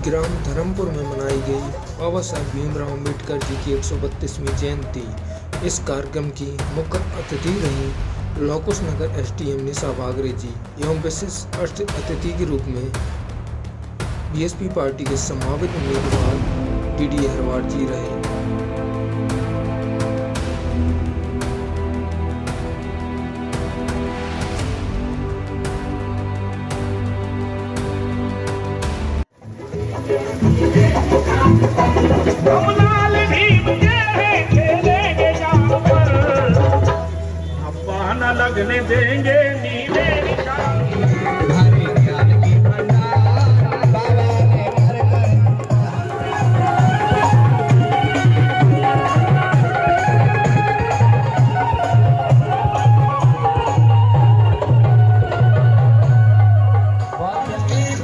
ग्राम धर्मपुर में मनाई गई बाबा साहब भीमराव अम्बेडकर जी की 132वीं जयंती। इस कार्यक्रम की मुख्य अतिथि रहीं लोकुश नगर एसडीएम निशा भागरे जी एवं विशेष अतिथि के रूप में बीएसपी पार्टी के संभावित उम्मीदवार डीडी अहरवार जी रहे। लगने देंगे नीले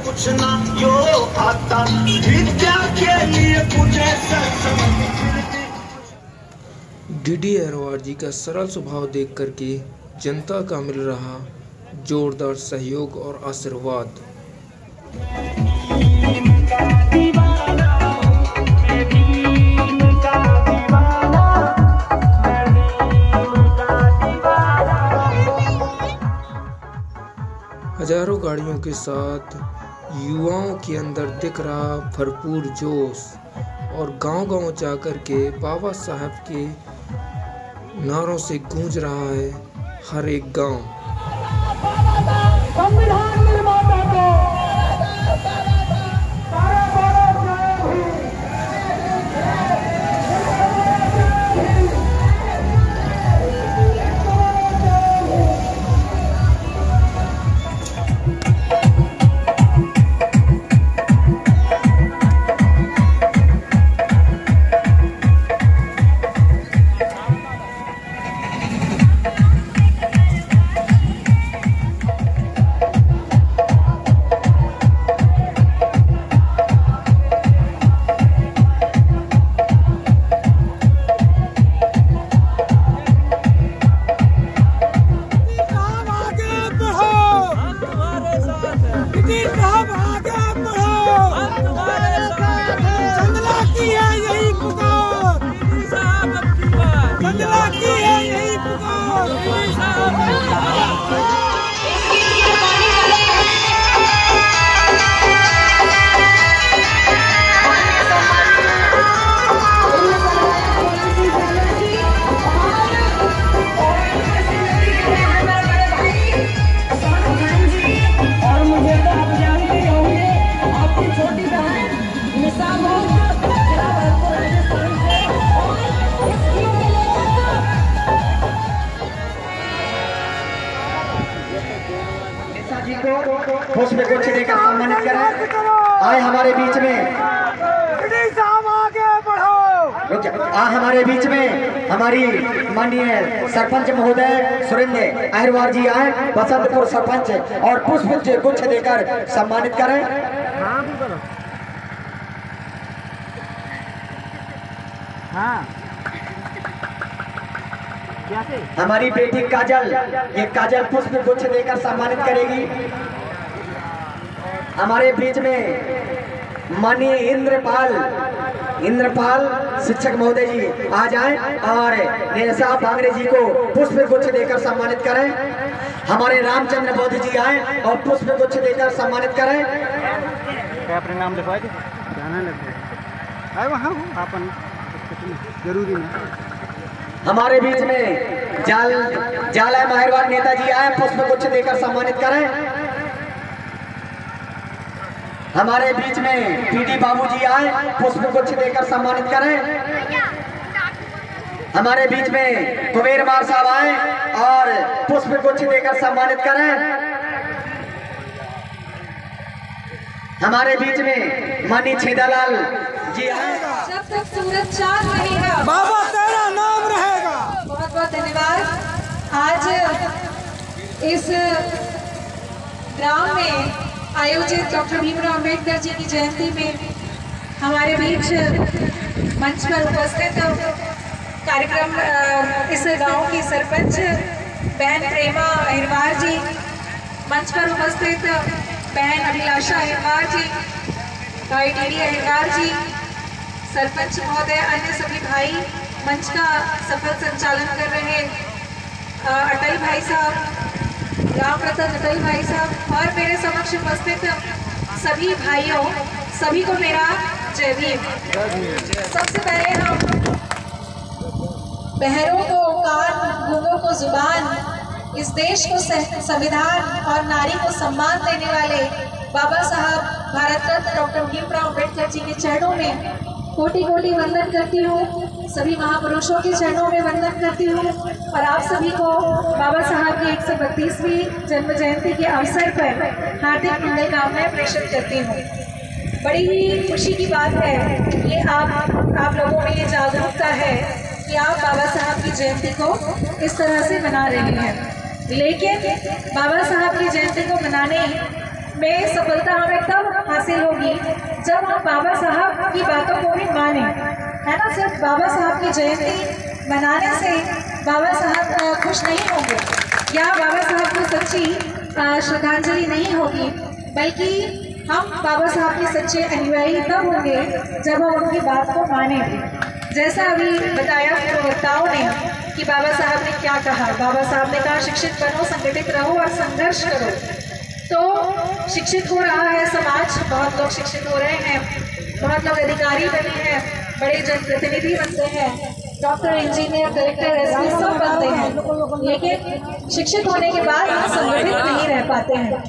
कुछ ना यो आता विद्या के लिए कुछ डीडी अहरवार जी का सरल स्वभाव देख करके जनता का मिल रहा जोरदार सहयोग और आशीर्वाद। हजारों गाड़ियों के साथ युवाओं के अंदर दिख रहा भरपूर जोश और गांव-गांव जाकर के बाबा साहब के नारों से गूंज रहा है हर एक गांव। संविधान निर्माता को खुश में कुछ देकर सम्मानित करें। आए हमारे बीच में हमारे बीच में हमारी माननीय सरपंच महोदय सुरेंद्र अहरवार जी आए बसंतपुर सरपंच और पुष्प गुच्छ देकर सम्मानित करें। हमारी बेटी काजल ये काजल पुष्प गुच्छ देकर सम्मानित करेगी। हमारे बीच में माननीय इंद्रपाल शिक्षक महोदय जी आ जाएं और निशा भागरे जी को पुष्प गुच्छ देकर सम्मानित करें। हमारे रामचंद्र बौद्ध जी आए और पुष्प गुच्छ देकर सम्मानित करें। अपने नाम लिखवाए थे जरूरी नहीं। हमारे बीच में जाला महरवान नेताजी आए पुष्प गुच्छ देकर सम्मानित करें। हमारे बीच में पीडी बाबूजी आए पुष्प गुच्छ देकर सम्मानित करें। हमारे बीच में कुबेर मार साहब आए और पुष्प गुच्छ देकर सम्मानित करें। हमारे बीच में माननीय छेदालाल जी आए। जब तक सूरज चांद रहेगा बाबा तेरा नाम रहेगा। बहुत बहुत धन्यवाद। आज इस ग्राम में आयोजित डॉक्टर भीमराव अम्बेडकर जी की जयंती में हमारे बीच मंच पर उपस्थित कार्यक्रम इस गांव की सरपंच बहन प्रेमा अहिरवार जी, मंच पर उपस्थित बहन अभिलाषा अहिरवार जी, भाई टीडी अहंकार जी, सरपंच महोदय, अन्य सभी भाई, मंच का सफल संचालन कर रहे अटल भाई साहब, राम रतन अटल भाई साहब और मेरे समक्ष उपस्थित सभी भाइयों, सभी को मेरा जय भीम। सबसे पहले हम बहरों को कान, गूंगों को जुबान, इस देश को संविधान और नारी को सम्मान देने वाले बाबा साहब भारत रत्न डॉक्टर भीमराव अम्बेडकर जी के चरणों में कोटि कोटि वंदन करती हूँ। सभी महापुरुषों के चरणों में वंदन करती हूँ और आप सभी को बाबा साहब की 132वीं जन्म जयंती के अवसर पर हार्दिक मंगल कामनाएं प्रेषित करती हूँ। बड़ी ही खुशी की बात है कि आप लोगों में ये जागरूकता है कि आप बाबा साहब की जयंती को इस तरह से मना रहे हैं, लेकिन बाबा साहब की जयंती को मनाने में सफलता हमें तब हासिल होगी जब हम बाबा साहब की बातों को भी माने, है ना। सिर्फ बाबा साहब की जयंती मनाने से बाबा साहब खुश नहीं होंगे या बाबा साहब को सच्ची श्रद्धांजलि नहीं होगी, बल्कि हम बाबा साहब के सच्चे अनुयायी तब होंगे जब हम उनकी बात को मानेंगे। जैसा अभी बताया वक्ताओं ने कि बाबा साहब ने क्या कहा। बाबा साहब ने कहा शिक्षित बनो, संगठित रहो और संघर्ष करो। तो शिक्षित हो रहा है समाज, बहुत लोग शिक्षित हो रहे हैं, बहुत लोग अधिकारी बने हैं, बड़े जनप्रतिनिधि बनते हैं, डॉक्टर, इंजीनियर, कलेक्टर, एसपी सब बनते हैं, लेकिन शिक्षित होने के बाद हम संगठित नहीं रह पाते हैं।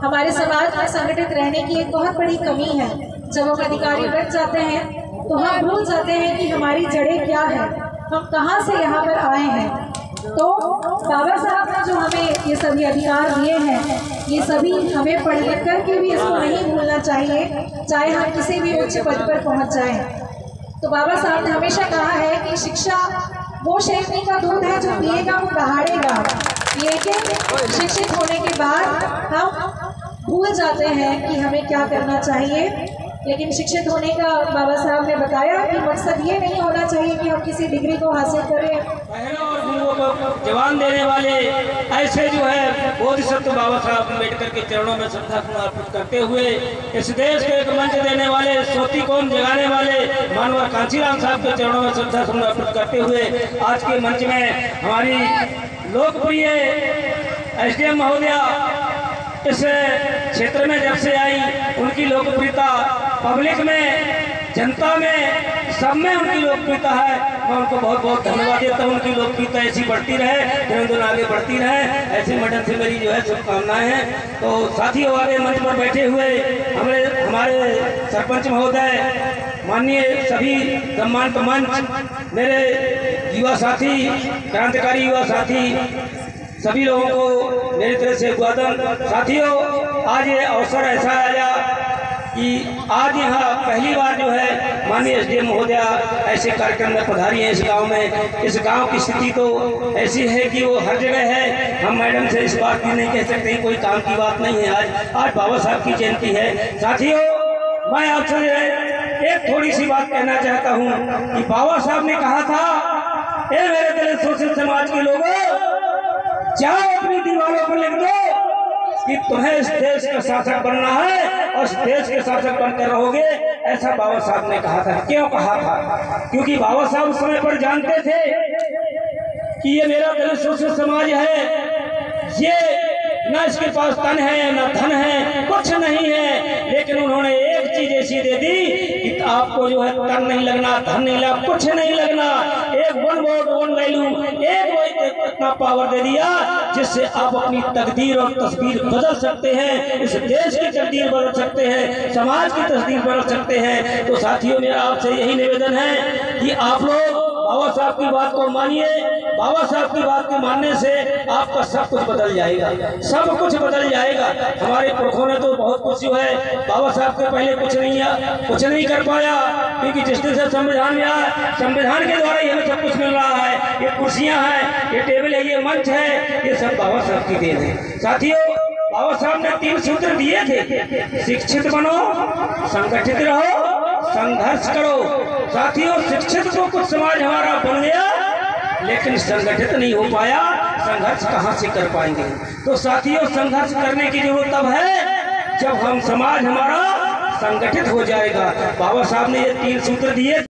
हमारे समाज में संगठित रहने की एक बहुत बड़ी कमी है। जब हम अधिकारी बन जाते हैं तो हम भूल जाते हैं कि हमारी जड़ें क्या है, हम कहाँ से यहाँ पर आए हैं। तो बाबा साहब ने जो हमें ये सभी अधिकार दिए हैं, ये सभी हमें पढ़ लिख करके भी इसको नहीं भूलना चाहिए, चाहे हम किसी भी उच्च पद पर पहुँच जाएं। तो बाबा साहब ने हमेशा कहा है कि शिक्षा वो शेरनी का दूध है जो पिएगा वो दहाड़ेगा, लेकिन शिक्षित होने के बाद हम भूल जाते हैं कि हमें क्या करना चाहिए। लेकिन शिक्षित होने का बाबा साहब ने बताया कि मकसद ये नहीं होना चाहिए कि हम किसी डिग्री को हासिल करें। बहनों और गुरुओं को जवान देने वाले ऐसे जो है बोधिसत्व बाबा साहब अम्बेडकर के चरणों में श्रद्धा अर्पित करते हुए इस देश को एक मंच देने वाले, सोती कौम जगाने वाले मानवर कांचीराम साहब के चरणों में श्रद्धा अर्पित करते हुए आज के मंच में हमारी लोकप्रिय एसडीएम महोदया इस क्षेत्र में जब से आई, उनकी लोकप्रियता पब्लिक में, जनता में, सब में उनकी लोकप्रियता है। मैं उनको बहुत बहुत धन्यवाद देता हूँ। उनकी लोकप्रियता ऐसी बढ़ती रहे, दिन दिन आगे बढ़ती रहे, ऐसे मैडम से मेरी जो है शुभकामनाएं हैं। तो साथियों, आगे मंच पर बैठे हुए हमारे सरपंच महोदय, माननीय सभी सम्मानित मंच, मेरे युवा साथी, क्रांतिकारी युवा साथी, सभी लोगों को मेरी तरफ से स्वागत। साथियों, आज ये अवसर ऐसा आया कि आज यहाँ पहली बार जो है माननीय एसडीएम महोदया ऐसे कार्यक्रम में पधारी हैं इस गांव में। इस गांव की स्थिति तो ऐसी है कि वो हर जगह है। हम मैडम से इस बात की नहीं कह सकते, कोई काम की बात नहीं है। आज बाबा साहब की जयंती है। साथियों, मैं आपसे एक थोड़ी सी बात कहना चाहता हूँ कि बाबा साहब ने कहा था, ए मेरे दलित शोषित समाज के लोगों, जाओ अपनी दीवारों पर लिख दो कि तुम्हें इस देश का शासक बनना है और इस देश के शासक बनकर रहोगे। ऐसा बाबा साहब ने कहा था। क्यों कहा था? क्योंकि बाबा साहब उस समय पर जानते थे कि ये मेरा दलित शोषित समाज है, ये न इसके पास तन है न धन है, कुछ नहीं है, लेकिन उन्होंने एक चीज ऐसी दे दी कि आपको जो है तन नहीं लगना, धन नहीं लगना, कुछ नहीं लगना, एक वन वोट वन वैल्यू, एक इतना पावर दे दिया जिससे आप अपनी तकदीर और तस्वीर बदल सकते हैं, इस देश की तकदीर बदल सकते हैं, समाज की तस्वीर बदल सकते हैं। तो साथियों, मेरा आपसे यही निवेदन है कि आप लोग बाबा साहब की बात को मानिए। बाबा साहब की बात को मानने से आपका सब कुछ बदल जाएगा, सब कुछ बदल जाएगा। हमारे पुरखों ने तो बहुत कुछ जो है बाबा साहब के पहले कुछ नहीं कर पाया, क्योंकि जिस दिन से संविधान में आया, संविधान के द्वारा ही हमें सब कुछ मिल रहा है। ये कुर्सियां हैं, ये टेबल है, ये मंच है, ये सब बाबा साहब की देन है। साथियों, बाबा साहब ने 3 सूत्र दिए थे, शिक्षित बनो, संगठित रहो, संघर्ष करो। साथियों, शिक्षित तो कुछ समाज हमारा बन गया, लेकिन संगठित नहीं हो पाया। संघर्ष कहाँ से कर पाएंगे? तो साथियों, संघर्ष करने की जरूरत तब है जब हम समाज हमारा संगठित हो जाएगा। बाबा साहब ने ये 3 सूत्र दिए।